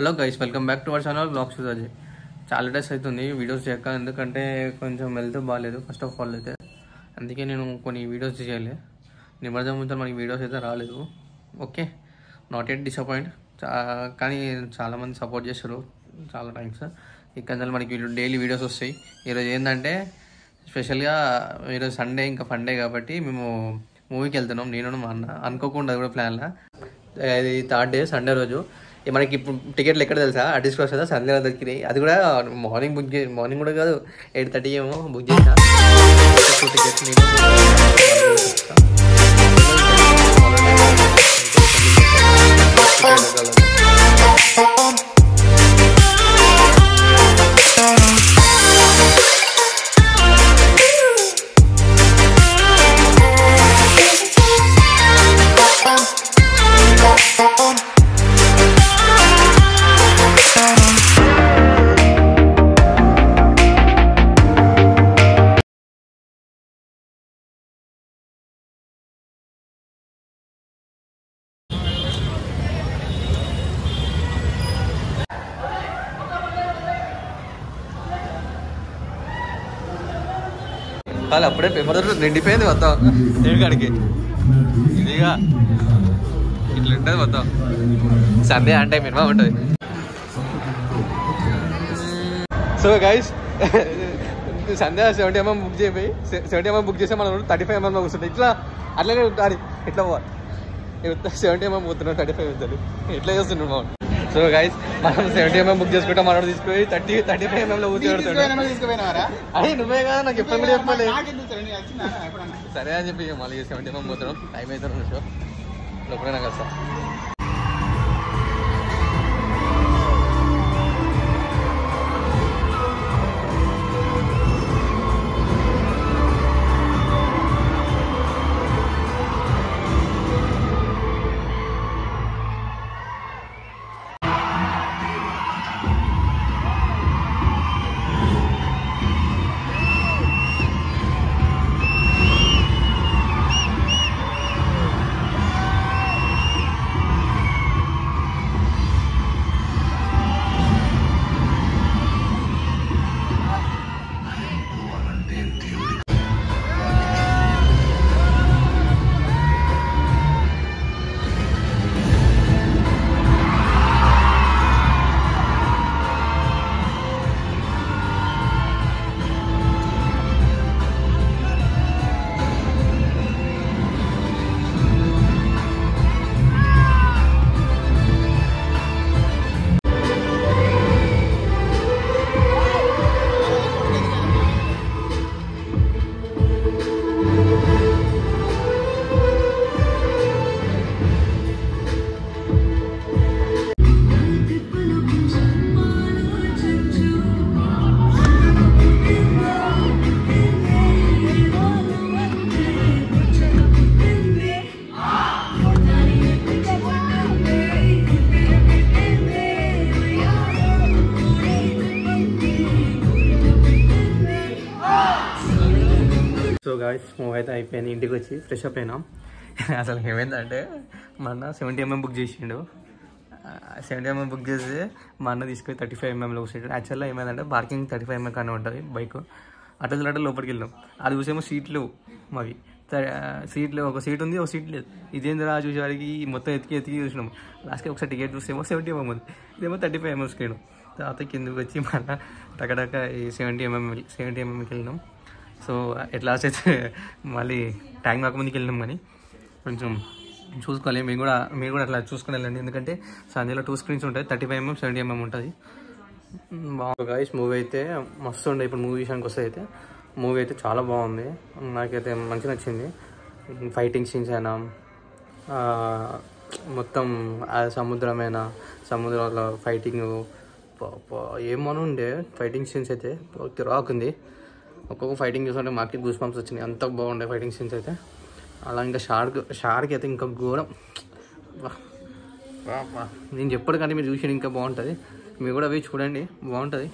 Hello guys, welcome back to our channel vlogs with Ajay. చాలా days అవుతుంది videos చేయక, ఎందుకంటే కొంచెం హెల్త్ బాగాలేదు ఫస్ట్ ఆఫ్ ఆల్ అయితే. అందుకే నేను కొన్ని వీడియోస్ చేయలే. నిమజ్జనం ముందు మనకి వీడియోస్ అయితే రాలేదు. Okay, not at disappoint. కానీ చాలామంది సపోర్ట్ చేస్తారు, చాలా థ్యాంక్స్. ఇక్కడ మనకి డైలీ వీడియోస్ వస్తాయి. ఈరోజు ఏంటంటే స్పెషల్గా ఈరోజు సండే, ఇంకా ఫండే కాబట్టి మేము మూవీకి వెళ్తున్నాం. నేను మా అన్న అనుకోకుండా కూడా ప్లాన్లా. ఇది థర్డ్ డే, సండే రోజు. మనకి ఇప్పుడు టికెట్లు ఎక్కడ తెలుసా? ఆర్టిస్ట్ క్లాస్ కదా, సండే దొరికినాయి. అది కూడా మార్నింగ్ కూడా కాదు, 8:30 ఏమో బుక్ చేసా టికెట్స్. వాళ్ళు అప్పుడే పేపర్ నిండిపోయింది మొత్తం ఏడుగాడికి. ఇదిగా ఇట్లా ఉంటుంది మొత్తం. సండే అంటే మినిమం ఉంటుంది. So guys, Sunday 70mm book చేయబోయి 70mm బుక్ చేస్తే మనం 35mm కూర్చుంటాం. ఇట్లా అట్లనే ఉంటారు. ఎట్లా పోవాలి? 70mm పోతున్నాం, 35 అవుతుంది. ఎట్లా చేస్తున్నాం మనం? సో గైస్, మనం 70mm బుక్ చేసుకుంటాం. మనం తీసుకుపోయి 35mm కూర్చోబెడతాడు. అదే నువ్వే కదా, నాకు ఎప్పుడు కూడా చెప్పలేదు. సరే అని చెప్పి మళ్ళీ 70mm పోతున్నాం. టైం అవుతాను షో లోపలైనా కదా సార్. సో గాయ్స్, మూవ్ అయితే అయిపోయింది. ఇంటికి వచ్చి ఫ్రెష్ అప్ అయినాం. అసలు ఏమైందంటే మా అన్న 70mm బుక్ చేసిండు. 70mm బుక్ చేసి మా అన్న తీసుకొని 35mmలో కూర్చుంటాడు. యాక్చువల్గా ఏమైందంటే పార్కింగ్ 35mm కానీ ఉంటుంది బైక్. అట్లా లోపలికి వెళ్ళాం. అది చూసేమో సీట్లు మావి. సీట్లు ఒక సీట్ ఉంది, ఒక సీట్ లేదు. ఇదేంద్రా చూసేవాడికి మొత్తం ఎతికి చూసినాం. లాస్ట్కి ఒకసారి టికెట్ చూసేమో 70mm ఉంది, ఇదేమో 35mm స్క్రీన్. తర్వాత కిందకి వచ్చి మా అన్న టకటక ఈ 70mmకి వెళ్ళినాం. సో ఎట్లా అయితే మళ్ళీ టైం కాకముందుకు వెళ్ళినాం. కానీ కొంచెం చూసుకోవాలి. మీరు కూడా అట్లా చూసుకుని వెళ్ళండి. ఎందుకంటే సంజయ్లో 2 స్క్రీన్స్ ఉంటాయి, 35mm 70mm ఉంటుంది. బాగా గైస్, మూవీ అయితే మస్తు ఉండే. ఇప్పుడు మూవీ విషయానికి వస్తే అయితే మూవీ అయితే చాలా బాగుంది. నాకైతే మంచిగా నచ్చింది. ఫైటింగ్ సీన్స్ అయినా, మొత్తం సముద్రంలో ఫైటింగ్ ఏమని ఉండే ఫైటింగ్ సీన్స్ అయితే తిరాకుంది. ఒక్కొక్క ఫైటింగ్ చూస్తుంటే మాకు గూస్ బంప్స్ వచ్చినాయి. అంత బాగుండే ఫైటింగ్ సీన్స్ అయితే. అలా ఇంకా షార్క్ అయితే ఇంకా ఘోరం. నేను చెప్పడు కానీ మీరు చూసి ఇంకా బాగుంటుంది. మీరు కూడా పోయి చూడండి, బాగుంటుంది.